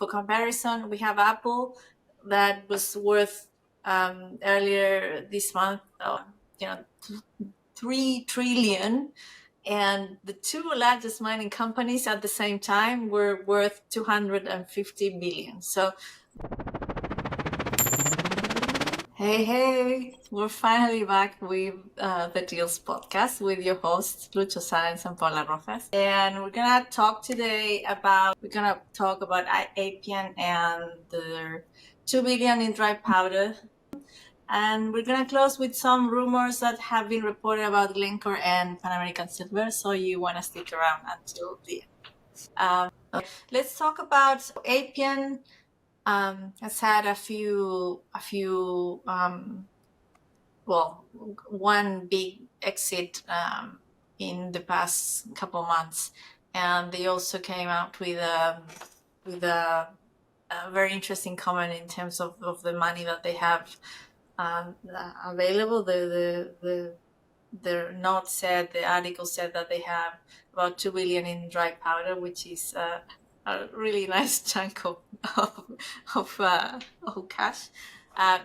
for comparison, we have Apple that was worth earlier this month, 3 trillion, and the two largest mining companies at the same time were worth 250 billion. So hey, we're finally back with the Deals podcast with your hosts, Lucho, Saenz, and Paola Rojas. And we're going to talk today about Appian and the 2 billion in dry powder. And we're going to close with some rumors that have been reported about Glencore and Pan American Silver. So you want to stick around until the end. Let's talk about Appian. Has had one big exit in the past couple months, and they also came out with a very interesting comment in terms of the money that they have available. The note said, the article said that they have about 2 billion in dry powder, which is a really nice chunk of cash.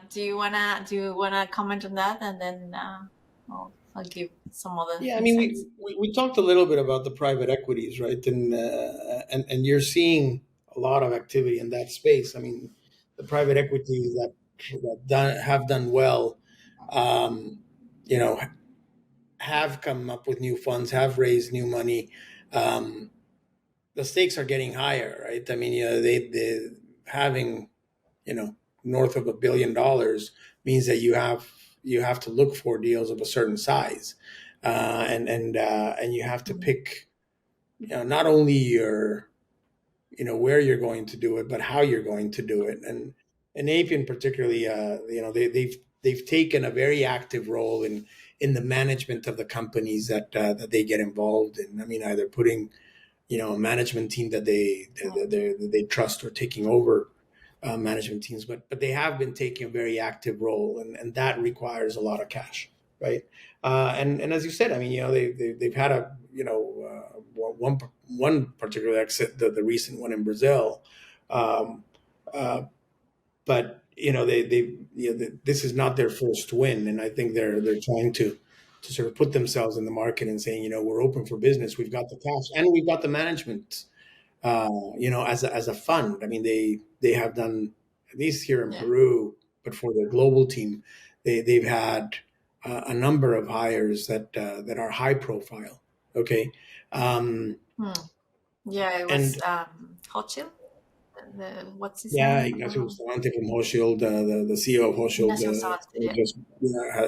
Do you wanna comment on that, and then I'll give some other. Yeah, I mean, we talked a little bit about the private equities, right? And you're seeing a lot of activity in that space. I mean, the private equities that have done well, have come up with new funds, have raised new money. The stakes are getting higher, right? I mean, they having, north of $1 billion means that you have to look for deals of a certain size, and you have to pick, not only where you're going to do it, but how you're going to do it. And Appian particularly, they've taken a very active role in the management of the companies that they get involved in. I mean, either putting a management team that they trust, or taking over management teams, but they have been taking a very active role, and that requires a lot of cash, right? And as you said, I mean, they've had a one particular exit, the recent one in Brazil, but this is not their first win, and I think they're trying to sort of put themselves in the market and saying, we're open for business. We've got the cash and we've got the management, as a fund. I mean, they have done, at least here in Peru, but for their global team, they've had a number of hires that are high profile. Okay. Yeah, it was Hochschild. What's his name? Ignacio Bustamante from Hochschild, the CEO of Hochschild,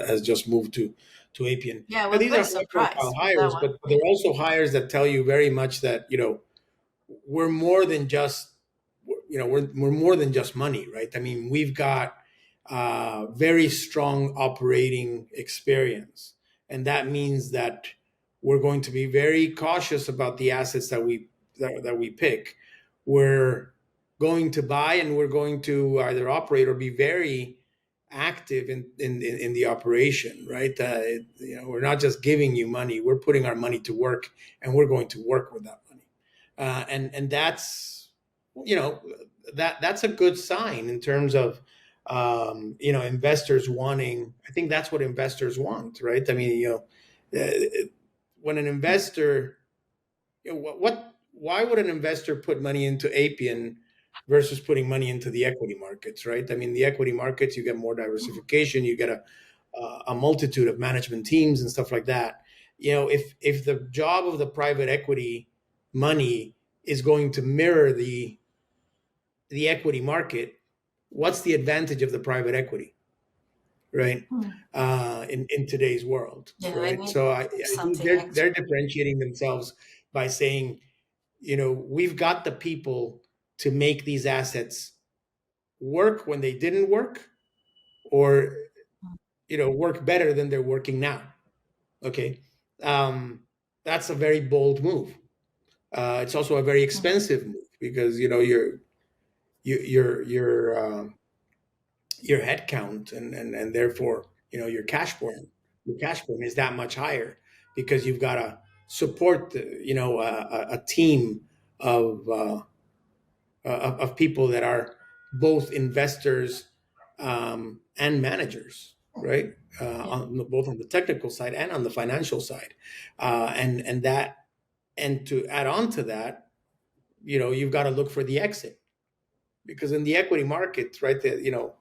has just moved to Appian. Yeah, well, these are high-profile hires, but they're also hires that tell you very much that we're more than just we're more than just money, right? I mean, we've got very strong operating experience, and that means that we're going to be very cautious about the assets that we pick. We're going to buy, and we're going to either operate or be very active in the operation, right? We're not just giving you money; we're putting our money to work, and we're going to work with that money, and that's that's a good sign in terms of investors wanting. I think that's what investors want, right? I mean, when an investor, why would an investor put money into Appian versus putting money into the equity markets, right? I mean, the equity markets, you get more diversification, you get a multitude of management teams and stuff like that. If the job of the private equity money is going to mirror the equity market, what's the advantage of the private equity, right? In today's world, right? So I think they're differentiating themselves by saying, we've got the people to make these assets work when they didn't work, or work better than they're working now. Okay, that's a very bold move. It's also a very expensive move, because your headcount and therefore your cash burn is that much higher, because you've got to support a team of of people that are both investors and managers, right? Both on the technical side and on the financial side, and to add on to that, you've got to look for the exit, because in the equity markets, right, the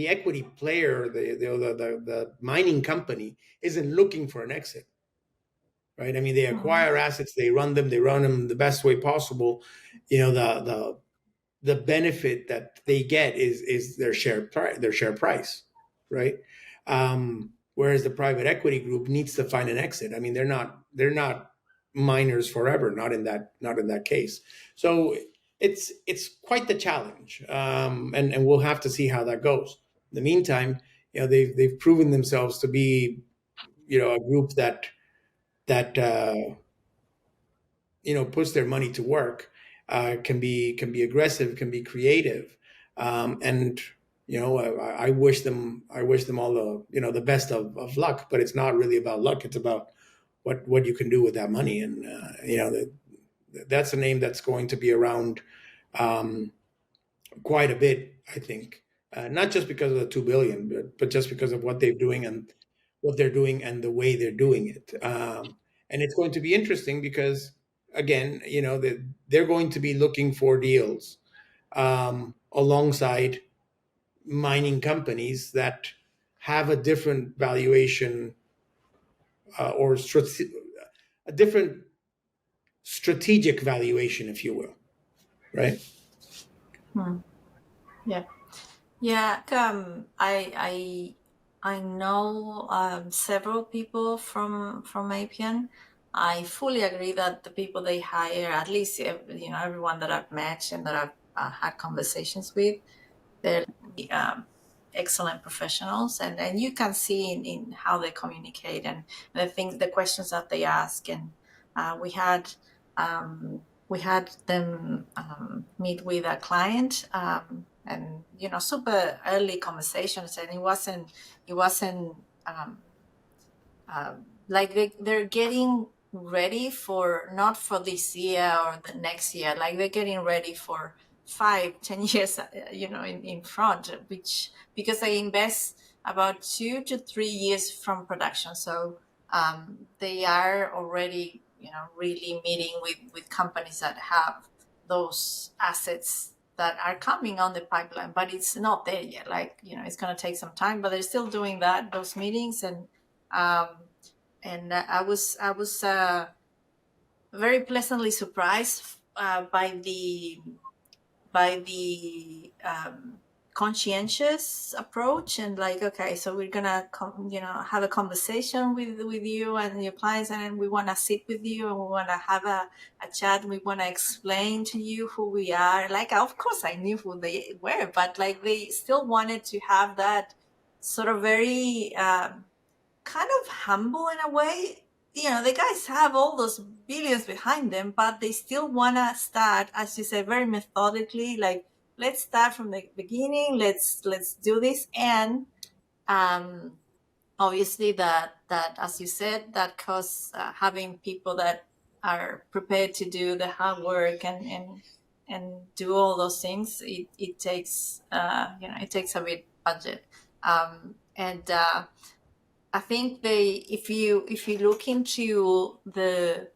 equity player, the mining company isn't looking for an exit, right? I mean, they acquire assets, they run them the best way possible. The benefit that they get is their share price, right? Whereas the private equity group needs to find an exit. I mean, they're not miners forever, not in that case. So it's quite the challenge, and we'll have to see how that goes. In the meantime, they've proven themselves to be a group that puts their money to work, can be aggressive, can be creative, and I wish them all the best of luck. But it's not really about luck; it's about what you can do with that money, and that's a name that's going to be around quite a bit, I think. Not just because of the 2 billion, but just because of what they're doing and the way they're doing it. And it's going to be interesting because, again, they're going to be looking for deals alongside mining companies that have a different valuation, or a different strategic valuation, if you will, right? Yeah. Yeah, I know several people from Appian. I fully agree that the people they hire, at least everyone that I've met and that I've had conversations with, they're excellent professionals, and you can see in how they communicate and the questions that they ask. And we had them meet with a client, and super early conversations, and it wasn't like they're getting ready for, not for this year or the next year, like they're getting ready for 5-10 years in front, because they invest about 2 to 3 years from production. So they are already really meeting with companies that have those assets that are coming on the pipeline, but it's not there yet. Like, it's going to take some time, but they're still doing those meetings. And I was very pleasantly surprised by the conscientious approach, and like, okay, so we're gonna have a conversation with you and your clients, and we want to sit with you, and we want to have a chat. We want to explain to you who we are. Like, of course I knew who they were, but like they still wanted to have that sort of very kind of humble in a way. The guys have all those billions behind them, but they still want to start, as you say, very methodically. Like, let's start from the beginning. Let's do this. And obviously that as you said, that costs having people that are prepared to do the hard work and do all those things. It takes it takes a bit budget, and I think if you look into the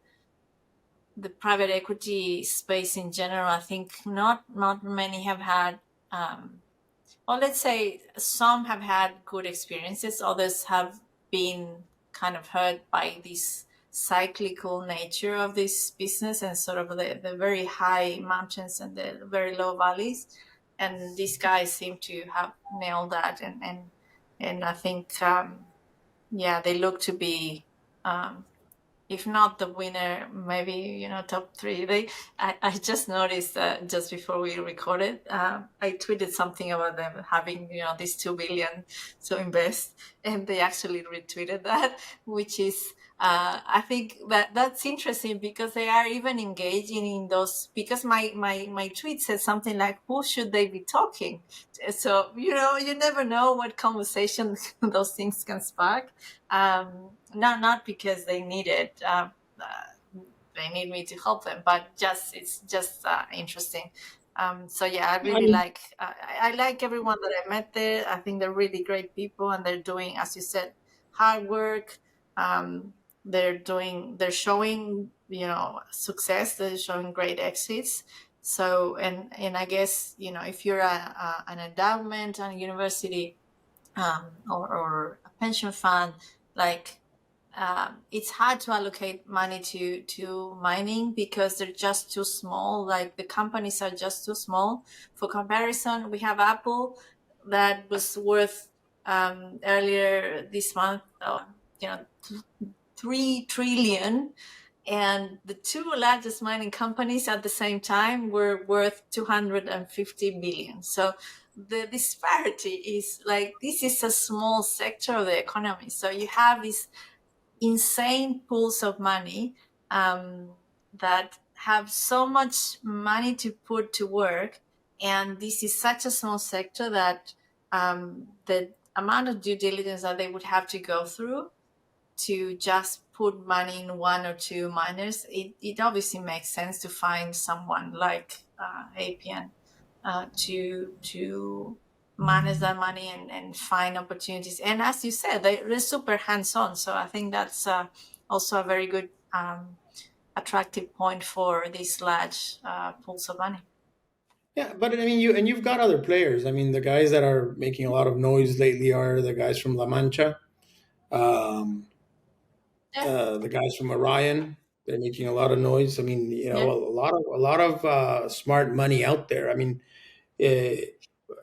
private equity space in general, I think not many have had, or let's say some have had good experiences. Others have been kind of hurt by this cyclical nature of this business, and sort of the very high mountains and the very low valleys. And these guys seem to have nailed that, and I think they look to be, if not the winner, maybe top 3. I just noticed just before we recorded, I tweeted something about them having this 2 billion to invest, and they actually retweeted that, which is I think that's interesting, because they are even engaging in those, because my tweet said something like, who should they be talking? So you never know what conversation those things can spark. Not because they need it, they need me to help them, but it's just interesting. So yeah, I really like I like everyone that I met there. I think they're really great people, and they're doing, as you said, hard work. They're showing, success. They're showing great exits. So, and I guess, if you're an endowment and university, or a pension fund, like, it's hard to allocate money to mining because they're just too small. Like, the companies are just too small. For comparison, we have Apple that was worth, earlier this month, you know 3 trillion, and the two largest mining companies at the same time were worth 250 billion. So the disparity is like, this is a small sector of the economy. So you have these insane pools of money, that have so much money to put to work, and this is such a small sector that, the amount of due diligence that they would have to go through to just put money in one or two miners, it obviously makes sense to find someone like, Appian, to manage that money and find opportunities. And as you said, they're super hands-on. So I think that's, also a very good, attractive point for these large, pools of money. Yeah, but I mean, you've got other players. I mean, the guys that are making a lot of noise lately are the guys from La Mancha, um, Yeah, the guys from Orion. They're making a lot of noise. I mean, yeah, a lot of smart money out there.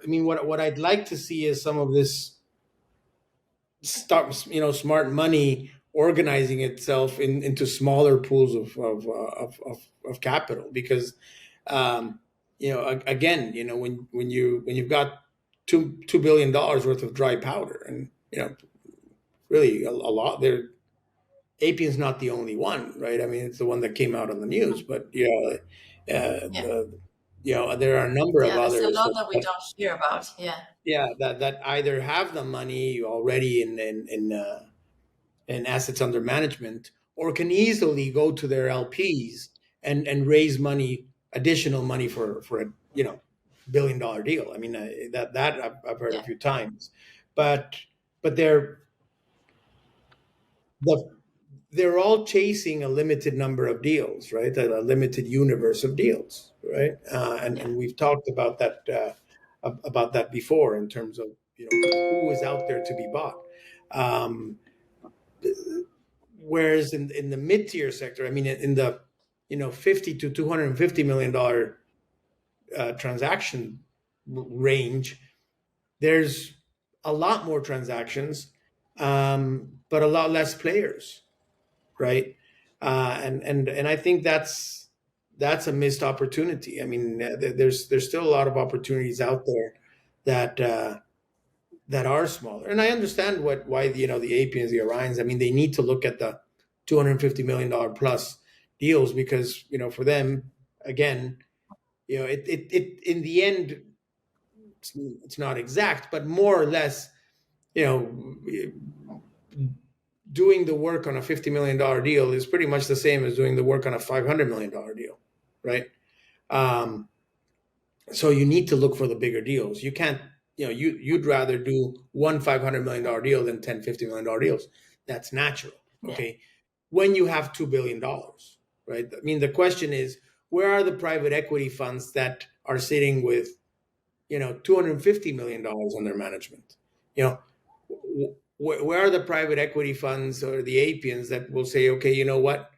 What I'd like to see is some of this smart money organizing itself into smaller pools of capital, because again, when you've got $2 billion worth of dry powder, and really a lot there. Appian's not the only one, right? I mean, it's the one that came out on the news, but yeah, there are a number of yeah. There's a others lot that we don't hear about. Yeah, that either have the money already in assets under management, or can easily go to their LPs and raise money, additional money for a $1 billion deal. I mean, that I've heard a yeah, few times, but they're the they're all chasing a limited number of deals, right? A limited universe of deals, right? And yeah, and we've talked about that before, in terms of who is out there to be bought. Um, Whereas in the mid tier sector, I mean, in the 50 to $250 million transaction range, there's a lot more transactions, but a lot less players, right? And I think that's a missed opportunity. I mean, there's still a lot of opportunities out there that that are smaller, and I understand why the Apians, the Orions. I mean, they need to look at the $250 million plus deals, because for them, again, it in the end, it's not exact, but more or less, you know doing the work on a $50 million deal is pretty much the same as doing the work on a $500 million deal, right? Um, so you need to look for the bigger deals. You can't, you'd rather do one $500 million deal than 10 $50 million deals. That's natural. yeah. Okay. When you have $2 billion, right? I mean, the question is, where are the private equity funds that are sitting with, $250 million under management? You know, where are the private equity funds or the Apians that will say, okay, you know what?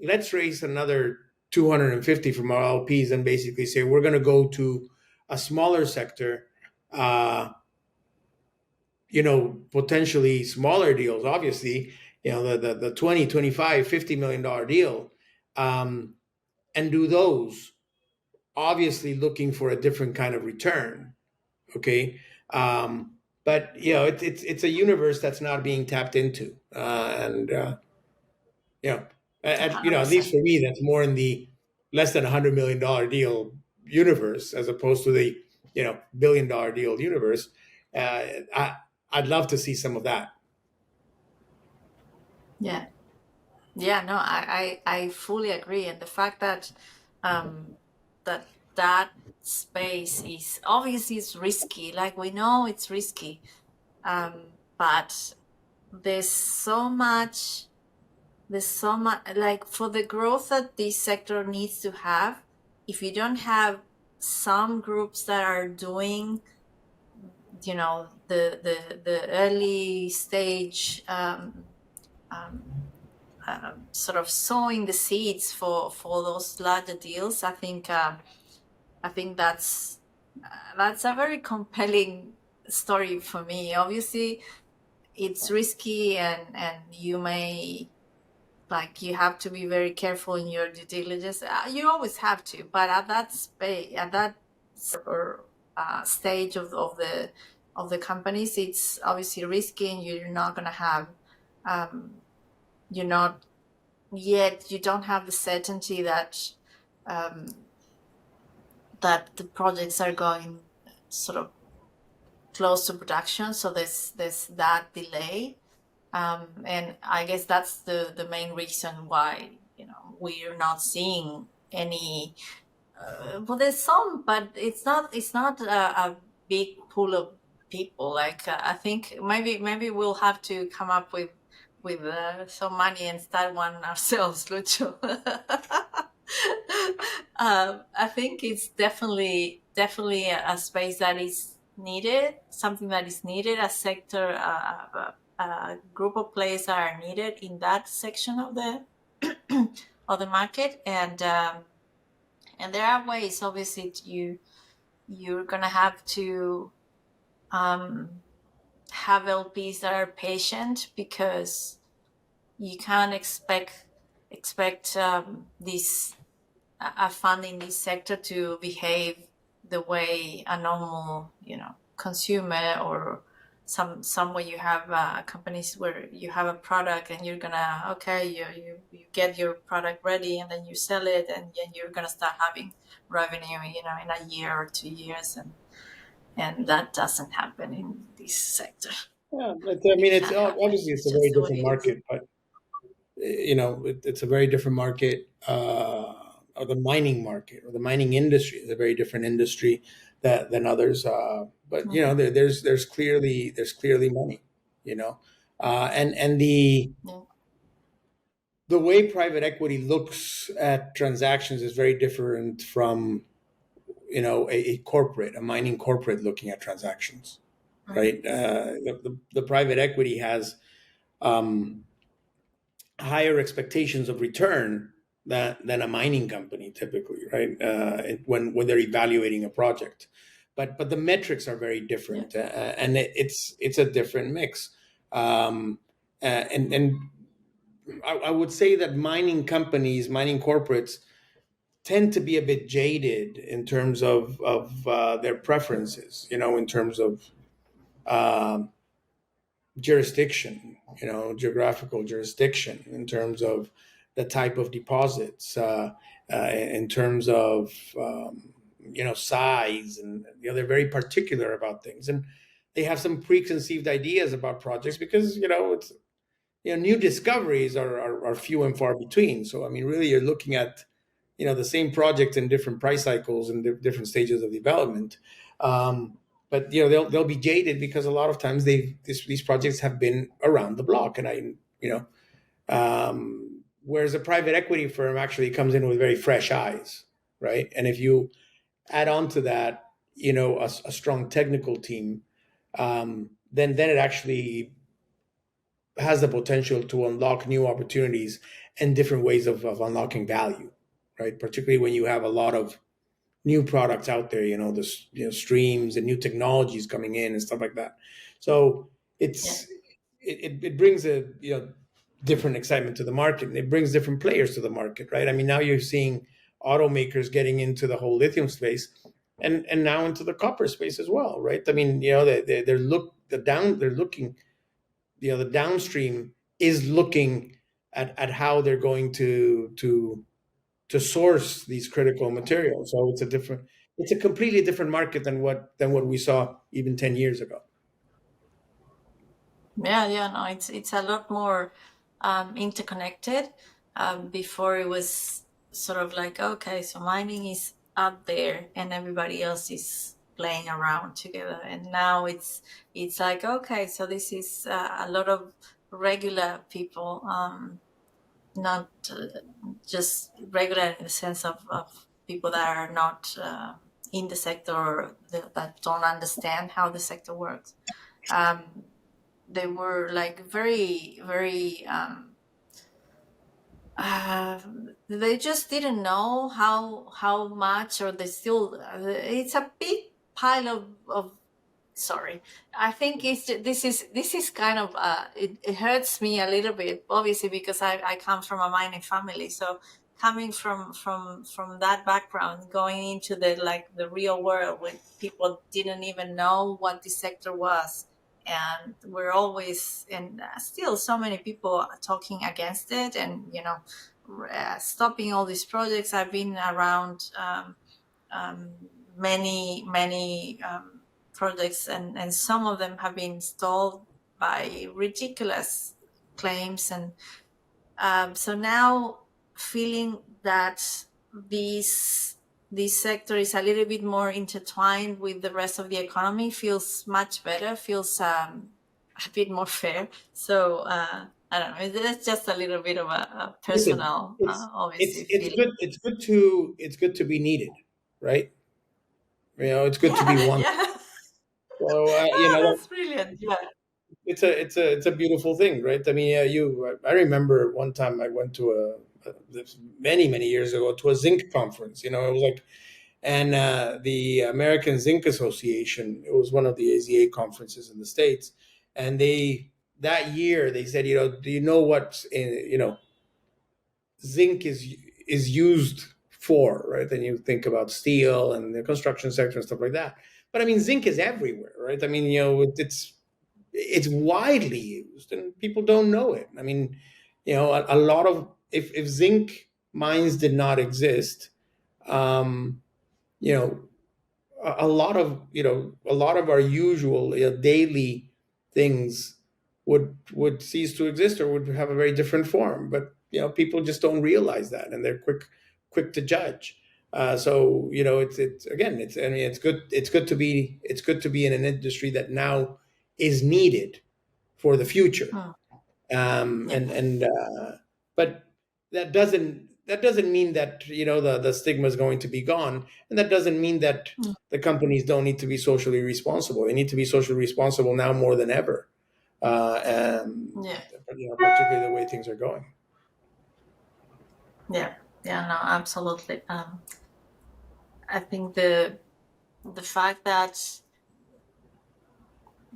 Let's raise another 250 from our LPs, and basically say we're going to go to a smaller sector, potentially smaller deals, obviously, the 20, 25, $50 million deal, and do those, obviously looking for a different kind of return. Okay. But it's a universe that's not being tapped into, and you know, at least 100%. for me, that's more in the less than $100 million deal universe, as opposed to the $1 billion deal universe. I'd love to see some of that. Yeah. Yeah, no, I fully agree. And the fact that um, that that space is obviously it's risky. Like we know it's risky, but there's so much. There's so much like for the growth that this sector needs to have. If you don't have some groups that are doing, the early stage sort of sowing the seeds for those larger deals. I think that's a very compelling story for me. Obviously, it's risky, and you may like you have to be very careful in your due diligence. You always have to, but at that space, at that or stage of the companies, it's obviously risky, and you're not going to have you're not yet you don't have the certainty um, that the projects are going sort of close to production. So there's that delay, and I guess that's the main reason why we're not seeing any. Well, there's some, but it's not a big pool of people. Like I think maybe we'll have to come up with some money and start one ourselves, Lucho. I think it's definitely a space that is needed, something that is needed, a sector, a group of players that are needed in that section of the of the market, and there are ways. Obviously, you're gonna have to have LPs that are patient, because you can't expect this a fund in this sector to behave the way a normal consumer, or somewhere you have companies where you have a product and you're gonna you get your product ready and then you sell it, and then you're gonna start having revenue in a year or 2 years, and that doesn't happen in this sector. Yeah, but I It mean, it's can't happen. obviously it's It's a just very the way different it is. market, but it's a very different market. Or the mining market, or the mining industry is a very different industry than others. But there's clearly money, and Yeah. the way private equity looks at transactions is very different from a mining corporate looking at transactions, right? The private equity has um, higher expectations of return than a mining company typically, right? When they're evaluating a project, but the metrics are very Yeah. different, and it's a different mix. And I would say that mining companies, mining corporates, tend to be a bit jaded in terms of their preferences, in terms of um, jurisdiction, geographical jurisdiction, in terms of the type of deposits, in terms of size, and they're very particular about things, and they have some preconceived ideas about projects because it's new discoveries are few and far between. So I mean, really, you're looking at the same project in different price cycles and different stages of development. But they'll be jaded because a lot of times these projects have been around the block, and whereas a private equity firm actually comes in with very fresh eyes, right? And if you add on to that, a strong technical team, then it actually has the potential to unlock new opportunities and different ways of unlocking value, right? Particularly when you have a lot of new products out there, this streams and new technologies coming in and stuff like that. So Yeah. it brings a different excitement to the market, and it brings different players to the market, right? I mean, now you're seeing automakers getting into the whole lithium space, and now into the copper space as well, right? I mean, they're looking, the downstream is looking at how they're going to source these critical materials. So it's a completely different market than what we saw even 10 years ago. Yeah, yeah, no, it's a lot more. interconnected. Before it was sort of like, okay, so mining is up there and everybody else is playing around together, and now it's like, okay, so this is a lot of regular people, not just regular in the sense of people that are not in the sector, or that don't understand how the sector works. They were like very, very they just didn't know how much, or they still it's a big pile of sorry, I think this is kind of it hurts me a little bit, obviously, because I come from a mining family. So coming from that background, going into the real world when people didn't even know what this sector was, and we're always, and still so many people are talking against it, and stopping all these projects. I've been around many projects, and some of them have been stalled by ridiculous claims, and so now feeling that this sector is a little bit more intertwined with the rest of the economy feels much better, feels a bit more fair. So I don't know, it's just a little bit of a Listen, personal obviously it's feeling. good. It's good to be needed, right? It's good to be Yeah, wanted. yeah. So That's brilliant. Yeah. it's a beautiful thing, right? I mean, yeah, I remember one time I went to this many years ago to a zinc conference. It was like, and the American Zinc Association. It was one of the AZA conferences in the States, and that year they said, do you know what zinc is used for, right? Then you think about steel and the construction sector and stuff like that. But I mean, zinc is everywhere, right? I mean, it's widely used and people don't know it. I mean, a lot of, if zinc mines did not exist, um, you know a lot of our usual daily things would cease to exist, or would have a very different form. But people just don't realize that, and they're quick to judge. So it's again, I mean, it's good to be in an industry that now is needed for the future. Mm. Yeah. And but that doesn't mean that the stigma is going to be gone, and that doesn't mean that Mm. the companies don't need to be socially responsible. They need to be socially responsible now more than ever, and Yeah. particularly the way things are going. Yeah. Yeah. No, absolutely. I think the fact that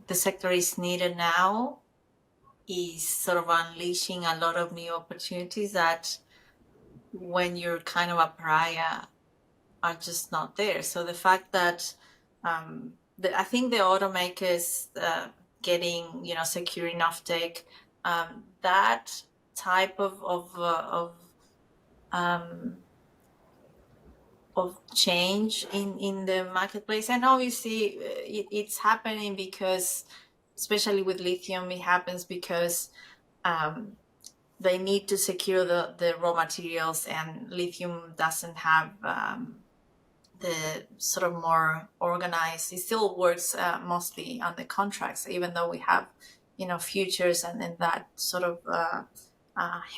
the sector is needed now is sort of unleashing a lot of new opportunities that, when you're kind of a pariah, are just not there. So the fact that I think the automakers getting securing offtake, that type um, of change in the marketplace, and obviously it's happening because, especially with lithium, it happens because they need to secure the raw materials, and lithium doesn't have the sort of more organized. It still works mostly on the contracts, even though we have futures and that sort of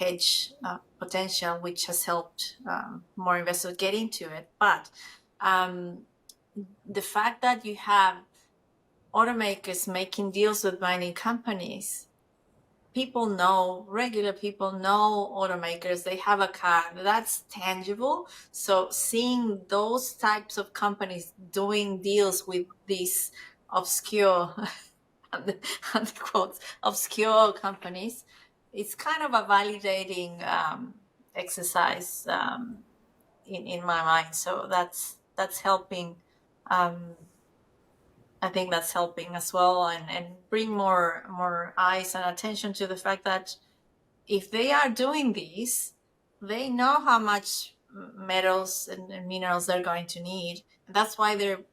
hedge potential, which has helped more investors get into it. But the fact that you have automakers making deals with mining companies, regular people know automakers, they have a car, that's tangible. So seeing those types of companies doing deals with these obscure and quotes obscure companies, it's kind of a validating exercise in my mind. So that's helping. I think that's helping as well, and bring more eyes and attention to the fact that if they are doing these, they know how much metals and minerals they're going to need. And that's why they're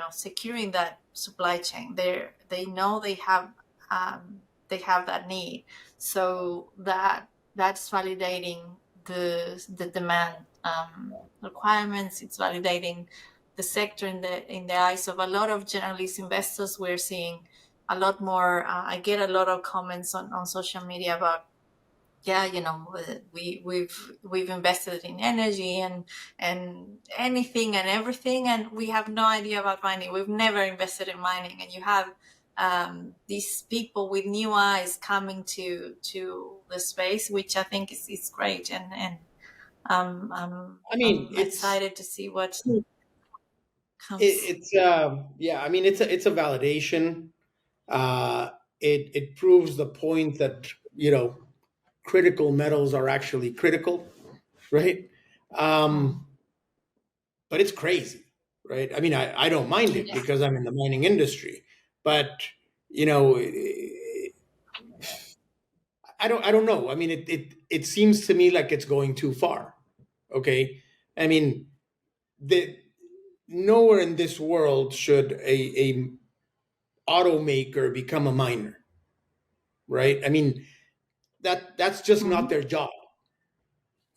securing that supply chain. They know they have that need. So that that's validating the demand requirements. It's validating the sector in the eyes of a lot of generalist investors. We're seeing a lot more. I get a lot of comments on social media about, yeah, we've invested in energy and anything and everything, and we have no idea about mining. We've never invested in mining, and you have these people with new eyes coming to the space, which I think is great, and I mean, I'm excited to see what comes. it's yeah. I mean, it's a validation. Uh, it proves the point that critical metals are actually critical, right? Mm. Um, but it's crazy, right? I mean, I don't mind it Yeah. because I'm in the mining industry, but you know, I don't know. I mean, it seems to me like it's going too far. Okay, I mean, the nowhere in this world should a automaker become a miner, right? I mean, that's just not Mhm. their job.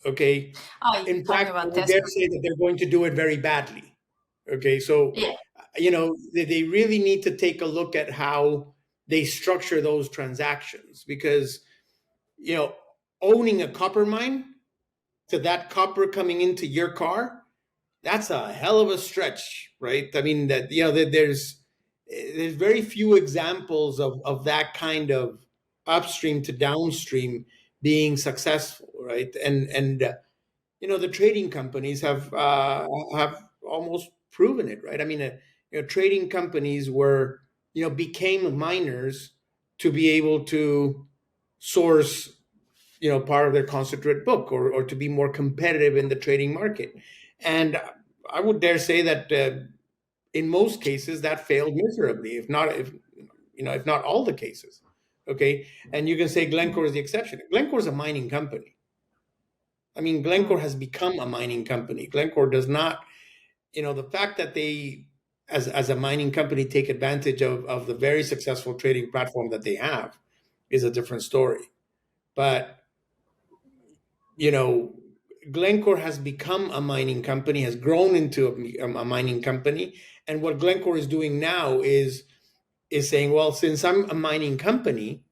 Okay, Oh, you're in talking fact, I about would dare Tesla. say that they're going to do it very badly. Okay, so Yeah. they really need to take a look at how they structure those transactions, because you know owning a copper mine, to that copper coming into your car, that's a hell of a stretch, right? I mean, that there's very few examples of that kind of upstream to downstream being successful, right? And the trading companies have almost proven it, right? I mean, trading companies were became miners to be able to source part of their concentrate book, or to be more competitive in the trading market. And I would dare say that in most cases that failed miserably, if not all the cases. Okay, and you can say Mm. Glencore is the exception. Glencore is a mining company. I mean, Glencore Mm. has become a mining company. Glencore does not, the fact that they, as a mining company, take advantage of the very successful trading platform that they have is a different story. But you know, Glencore has become a mining company, has grown into a mining company, and what Glencore is doing now is saying, well, since I'm a mining company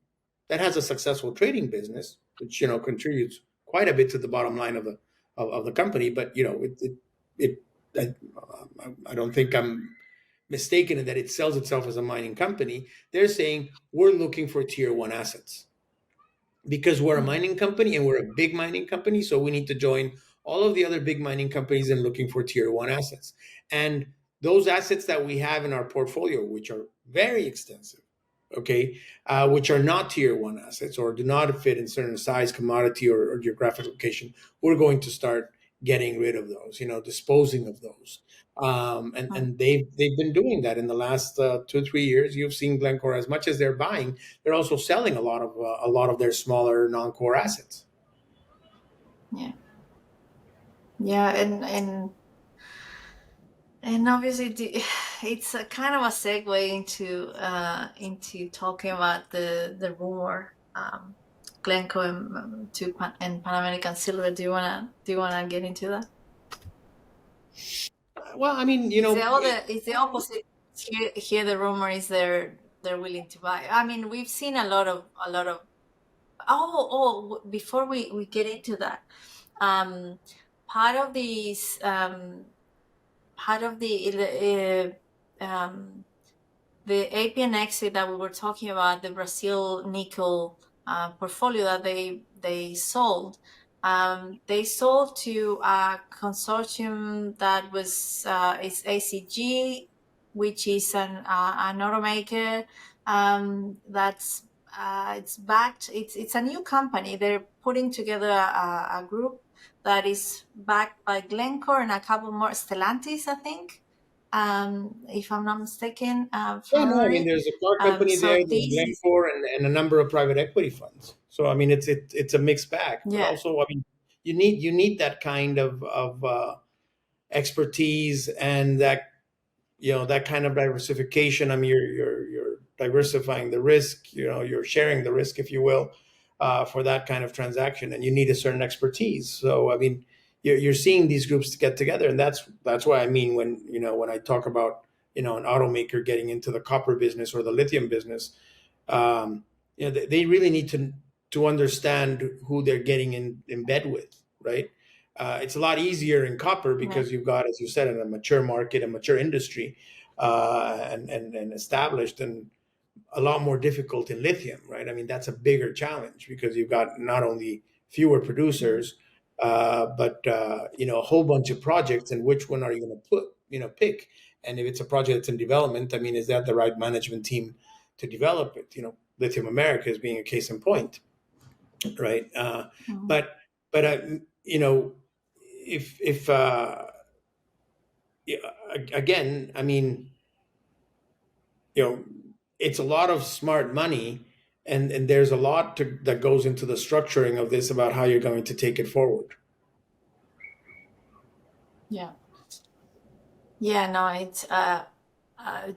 that has a successful trading business, which contributes quite a bit to the bottom line of the company, but it I don't think I'm mistaken in that it sells itself as a mining company. They're saying we're looking for tier one assets because we're a Mm. mining company and we're a big mining company. So we need to join all of the other big mining companies in looking for tier one assets. And those assets that we have in our portfolio, which are very extensive, okay, which are not tier one assets or do not fit in certain size, commodity, or geographic location, we're going to start getting rid of those, disposing of those. Mm. And they've been doing that in the last 2 3 years. You've seen Glencore, as much as they're buying, they're also selling a lot of their smaller non-core assets. Yeah. Yeah, and obviously, it's a kind of a segue into talking about the rumor, Glencore and Pan American Silver. Do you wanna get into that? Well, I mean, It's the opposite. Here the rumor is they're willing to buy. I mean, we've seen a lot of. Before we get into that, um, part of these part of the Appian exit that we were talking about, the Brazil nickel portfolio that they sold to a consortium that was is ACG, which is an automaker that's it's backed. It's a new company. They're putting together a group that is backed by Glencore and a couple more, Stellantis, I think, if I'm not mistaken, yeah, no, I mean, Ferrari. there's a car company there, So there's these, Glencore, and a number of private equity funds. So I mean, it's a mixed bag. But yeah, also, I mean, you need that kind of expertise, and that kind of diversification. I mean, you're diversifying the risk. You're sharing the risk, if you will. for that kind of transaction, and you need a certain expertise. So I mean, you're seeing these groups get together, and that's why I mean when I talk about an automaker getting into the copper business or the lithium business, they really need to understand who they're getting in bed with, right? It's a lot easier in copper because you've got, as you said, in a mature market, a mature industry, and established, and a lot more difficult in lithium, right? I mean, that's a bigger challenge because you've got not only fewer producers, but a whole bunch of projects, and which one are you going to pick? And if it's a project that's in development, I mean, is that the right management team to develop it? Lithium America is being a case in point, right? But if yeah, again, I mean, it's a lot of smart money, and there's a lot that goes into the structuring of this about how you're going to take it forward. No, it's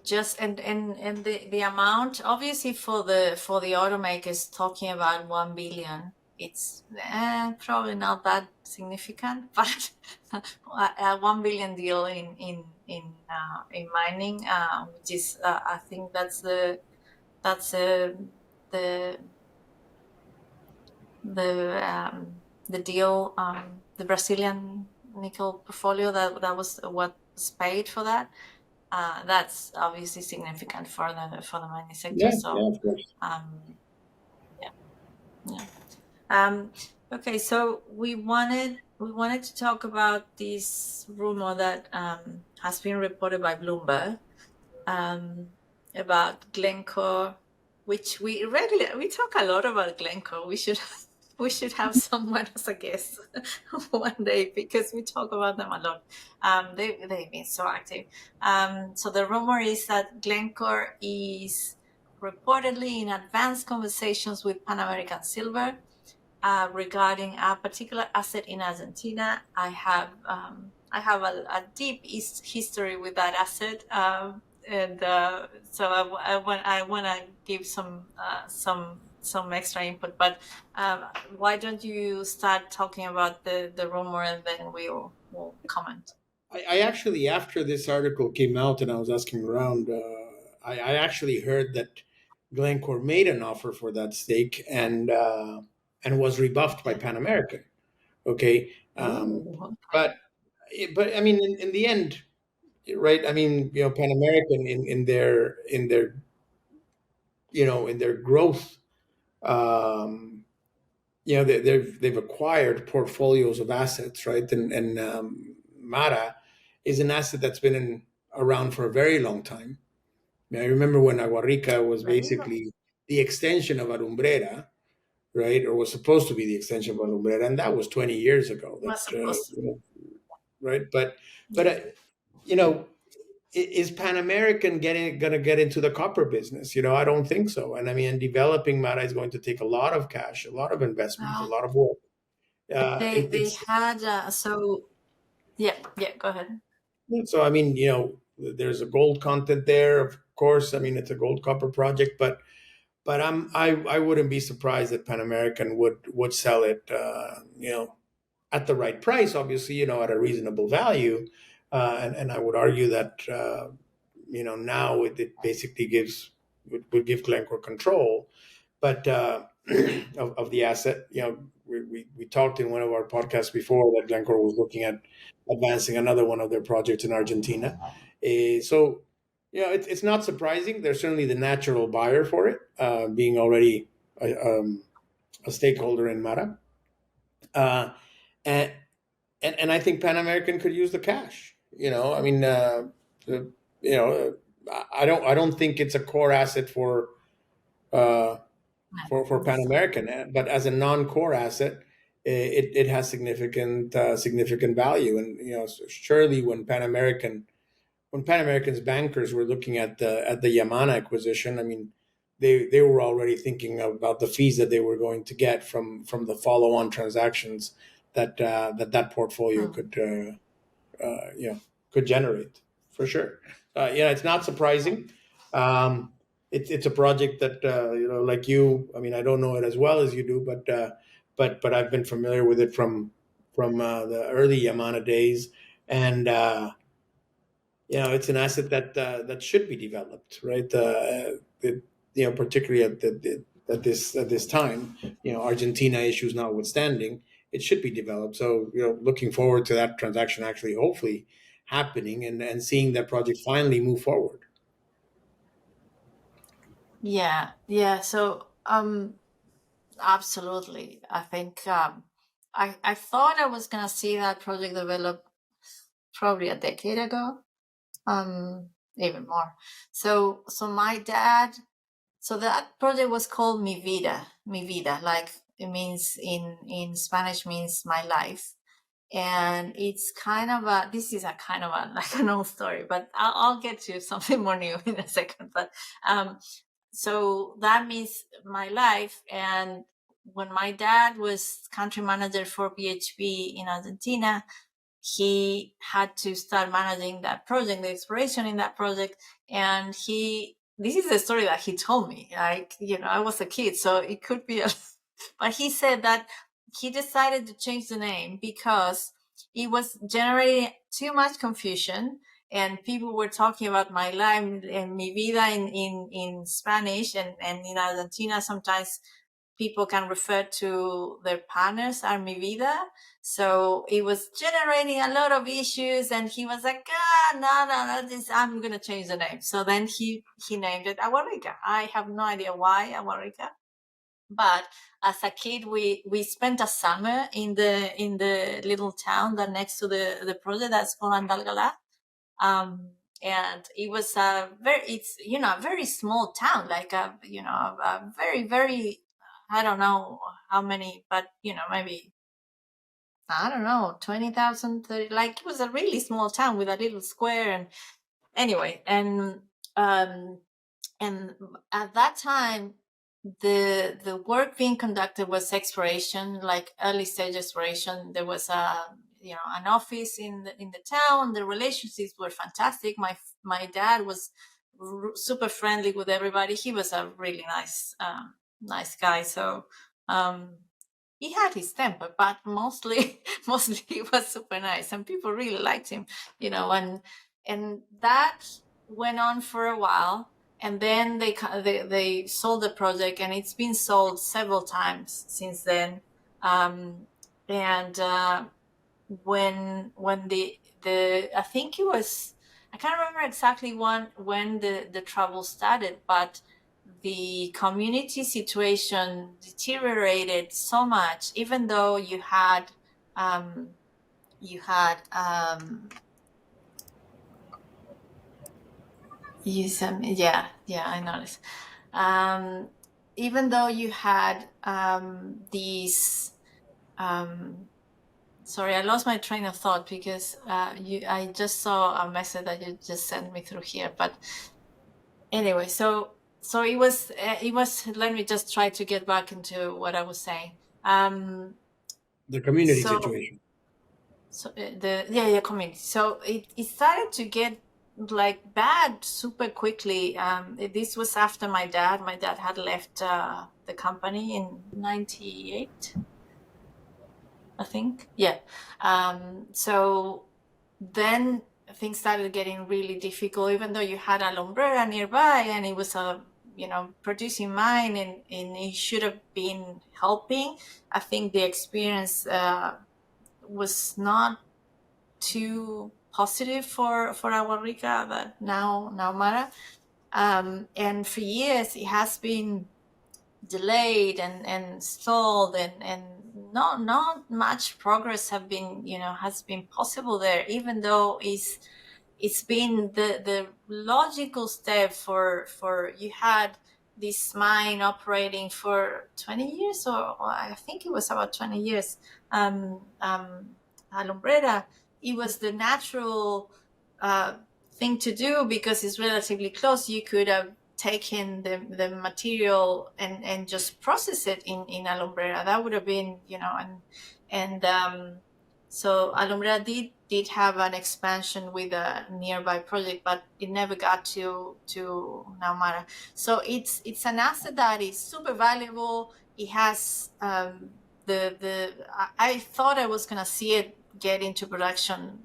just and the amount, obviously, for the automakers talking about 1 billion, it's probably not that significant, but a 1 billion deal in mining, which is I think that's the deal, the Brazilian nickel portfolio that was what was paid for that. That's obviously significant for the mining sector. Of course. Okay, so we wanted to talk about this rumor that has been reported by Bloomberg about Glencore, which we talk a lot about Glencore. We should have someone as a guest one day because we talk about them a lot. They've been so active. So the rumor is that Glencore is reportedly in advanced conversations with Pan American Silver regarding a particular asset in Argentina. I have a deep history with that asset, and so I want to give some extra input. But why don't you start talking about the rumor, and then we'll comment. I actually, after this article came out and I was asking around, I actually heard that Glencore made an offer for that stake, and was rebuffed by Pan American. Okay, but I mean, in the end, right? I mean, Pan American in their in their growth, they've acquired portfolios of assets, right? And Mara is an asset that's been around for a very long time. I remember when Aguarica was basically the extension of Alumbrera, right? Or was supposed to be the extension of Alumbrera, and that was 20 years ago. Right? But is Pan American going to get into the copper business? I don't think so. And I mean, developing Mara is going to take a lot of cash, a lot of investment, a lot of work. They had go ahead. So I mean, there's a gold content there, of course. I mean, it's a gold copper project, but I wouldn't be surprised that Pan American would sell it, at the right price, obviously, at a reasonable value. And I would argue that, now it basically would give Glencore control, but of the asset. We talked in one of our podcasts before that Glencore was looking at advancing another one of their projects in Argentina. So, it's not surprising. They're certainly the natural buyer for it, being already a stakeholder in Mara. And I think Pan American could use the cash. I mean, I don't think it's a core asset for Pan American, but as a non-core asset, it has significant value. And surely when Pan American's bankers were looking at the Yamana acquisition, I mean, they were already thinking about the fees that they were going to get from the follow-on transactions that portfolio could generate, for sure. It's not surprising. it's a project that like you. I mean, I don't know it as well as you do, but I've been familiar with it from the early Yamana days, and it's an asset that should be developed, right? Particularly at this time, Argentina issues notwithstanding, it should be developed. So, looking forward to that transaction actually, hopefully, happening and seeing that project finally move forward. Yeah. So absolutely. I think I thought I was gonna see that project develop probably a decade ago, even more. So my dad. So that project was called Mi Vida, like it means in Spanish means my life. And it's kind of this is a kind of a like an old story, but I'll get to something more new in a second. But so that means my life. And when my dad was country manager for BHP in Argentina, he had to start managing that project, the exploration in that project. And this is the story that he told me. Like, I was a kid, so it could be but he said that he decided to change the name because it was generating too much confusion, and people were talking about my life and mi vida in Spanish, and in Argentina sometimes people can refer to their partners as mi vida. So it was generating a lot of issues, and he was like, no, I'm going to change the name. So then he named it Agua Rica. I have no idea why Agua Rica. But as a kid, we spent a summer in the little town that next to the project that's called Andalgalá. And it was a very small town, like a very, very, I don't know how many, but maybe, I don't know, 20,000, 30, like it was a really small town with a little square. And anyway, um, and at that time, the work being conducted was exploration, like early stage exploration. There was an office in the town. The relationships were fantastic. My dad was super friendly with everybody. He was a really nice guy. So he had his temper, but mostly he was super nice, and people really liked him. And that went on for a while. And then they sold the project, and it's been sold several times since then. And when the I think it was, I can't remember exactly when the trouble started, but the community situation deteriorated so much. Even though um, you had yeah, I noticed. Even though you had these sorry, I lost my train of thought because I just saw a message that you just sent me through here. But anyway, so it was. Let me just try to get back into what I was saying. The community So situation. the community. So it started to get like bad super quickly. This was after my dad. My dad had left the company in '98. I think. Yeah. So then things started getting really difficult, even though you had a lumbrera nearby and it was a producing mine, and it should have been helping. I think the experience was not too positive for Agua Rica, but now Mara. And for years it has been delayed and stalled, and not much progress has been possible there, even though it's been the logical step for you had this mine operating for 20 years, or I think it was about 20 years. Alumbrera, it was the natural thing to do because it's relatively close. You could have taken the material and just process it in Alumbrera. That would have been, and So Alumbra did have an expansion with a nearby project, but it never got to Naumara. So it's an asset that is super valuable. It has I thought I was gonna see it get into production,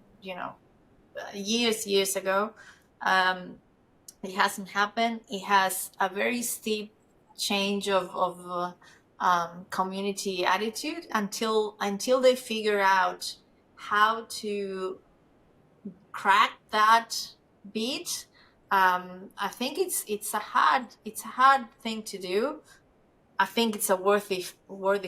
years ago. Um, it hasn't happened. It has a very steep change of community attitude until they figure out how to crack that beat. I think it's a hard thing to do. I think it's a worthy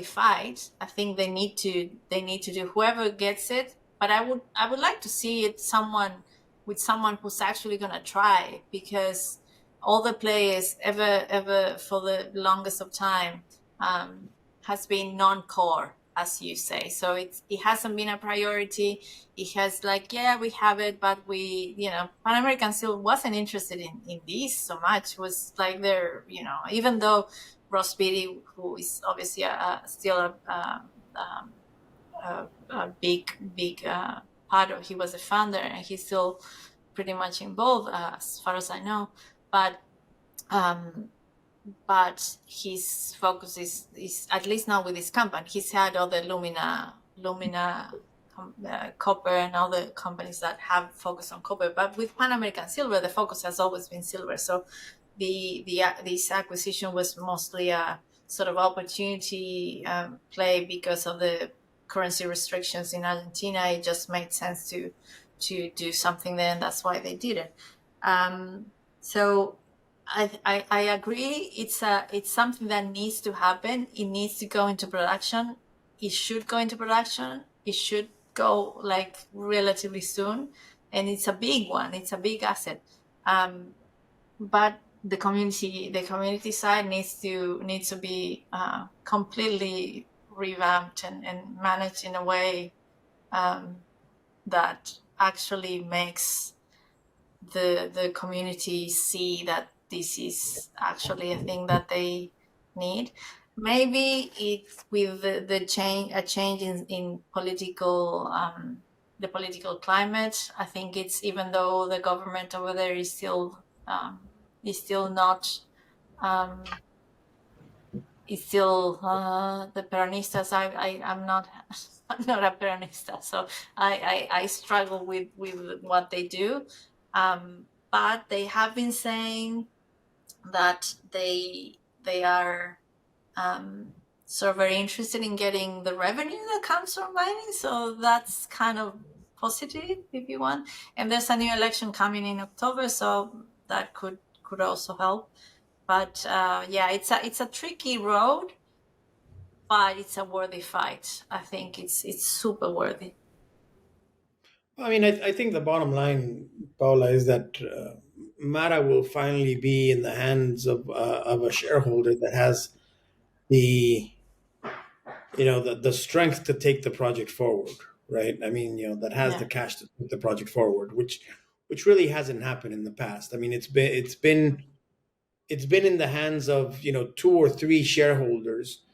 fight. I think they need to do whoever gets it. But I would like to see it someone who's actually gonna try, because all the players ever for the longest of time um, has been non-core, as you say. So it hasn't been a priority. It has like, yeah, we have it, but Pan American still wasn't interested in this so much. It was like they're, even though Ross Beatty, who is obviously still a big part of, he was a founder and he's still pretty much involved, as far as I know. But um, but his focus is at least now with his company. He's had other Lumina Copper and other companies that have focused on copper, but with Pan American Silver, the focus has always been silver. So this acquisition was mostly a sort of opportunity play because of the currency restrictions in Argentina. It just made sense to do something there, and that's why they did it. So I agree. It's something that needs to happen. It needs to go into production. It should go into production. It should go like relatively soon, and it's a big one. It's a big asset. But the community side needs to be completely revamped and managed in a way that actually makes the community see that this is actually a thing that they need. Maybe it's with the change in the political climate. I think it's, even though the government over there is still not is still the Peronistas. I'm not I'm not a Peronista, so I struggle with what they do. But they have been saying that they are sort of very interested in getting the revenue that comes from mining. So that's kind of positive, if you want. And there's a new election coming in October, so that could also help. But yeah, it's a tricky road, but it's a worthy fight. I think it's super worthy. I mean, I think the bottom line, Paula, is that Mara will finally be in the hands of a shareholder that has the the strength to take the project forward, right? I mean, that has the Yeah. cash to take the project forward, which really hasn't happened in the past. I mean, it's been in the hands of two or three shareholders,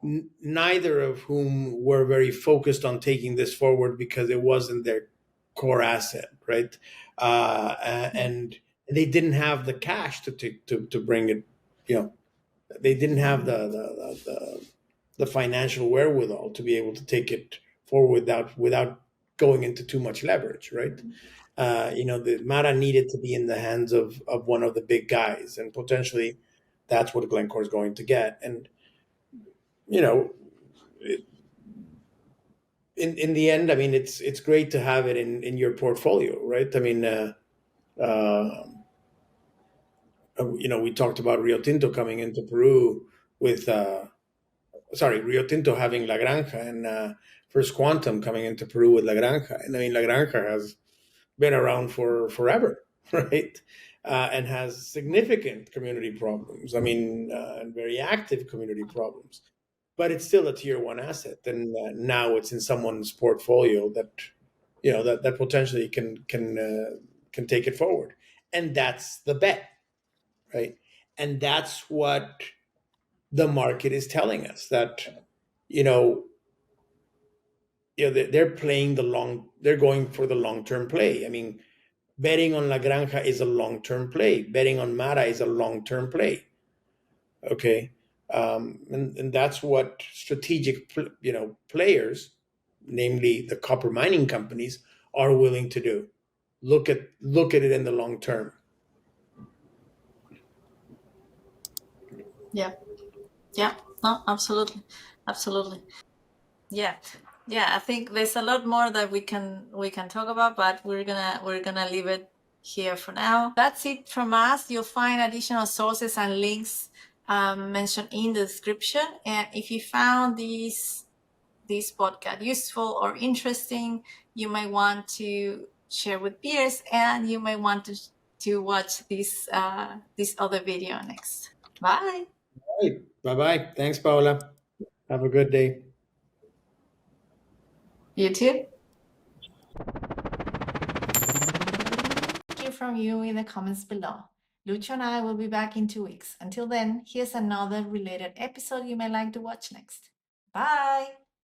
neither of whom were very focused on taking this forward because it wasn't their core asset, right? And they didn't have the cash to bring it. They didn't have the financial wherewithal to be able to take it forward without going into too much leverage, right? The Mara needed to be in the hands of one of the big guys, and potentially that's what Glencore is going to get. And you know, in the end, I mean, it's great to have it in your portfolio, right? I mean, uh, we talked about Rio Tinto coming into Peru with Rio Tinto having La Granja, and First Quantum coming into Peru with La Granja. And I mean, La Granja has been around for forever, right? And has significant community problems. I mean, and very active community problems. But it's still a tier one asset, and now it's in someone's portfolio that that potentially can take it forward, and that's the bet, right? And that's what the market is telling us, that you know they're playing they're going for the long-term play. I mean, betting on La Granja is a long-term play. Betting on Mara is a long-term play. Okay. And that's what strategic, players, namely the copper mining companies, are willing to do. Look at it in the long term. Yeah. Yeah. No, absolutely. Absolutely. Yeah. Yeah, I think there's a lot more that we can talk about, but we're gonna leave it here for now. That's it from us. You'll find additional sources and links mentioned in the description. And if you found this podcast useful or interesting, you may want to share with peers, and you may want to watch this other video next. Bye. All right. Bye bye. Thanks, Paola. Have a good day. You too. Hear from you in the comments below. Lucho and I will be back in 2 weeks. Until then, here's another related episode you may like to watch next. Bye!